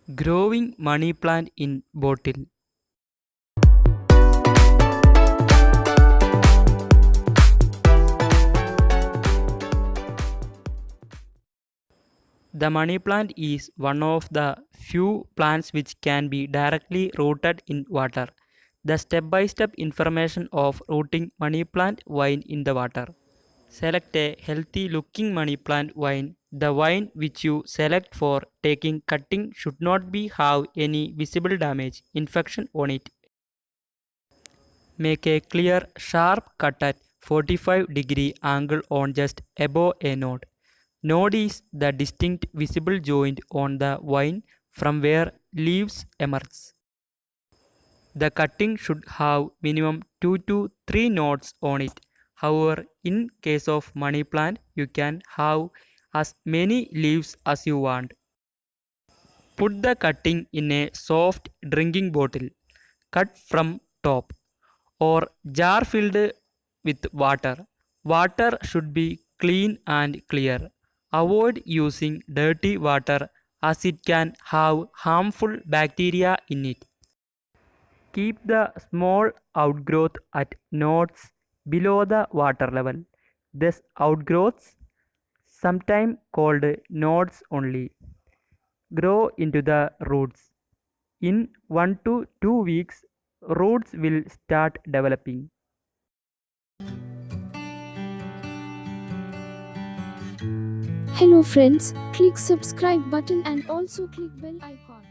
Growing money plant in bottle. The money plant is one of the few plants which can be directly rooted in water. The step-by-step information of rooting money plant vine in the water. Select a healthy looking money plant vine. The vine which you select for taking cutting should not be have any visible damage, infection on it. Make a clear, sharp cut at 45-degree angle on just above a node. Node is the distinct visible joint on the vine from where leaves emerge. The cutting should have minimum 2 to 3 nodes on it. However, in case of money plant, you can have as many leaves as you want. Put the cutting in a soft drinking bottle, cut from top, or jar filled with water. Water should be clean and clear. Avoid using dirty water as it can have harmful bacteria in it. Keep the small outgrowth at nodes below the water level. These outgrowths, sometimes called nodes only, grow into the roots. In 1 to 2 weeks, roots will start developing. Hello friends, click subscribe button and also click bell icon.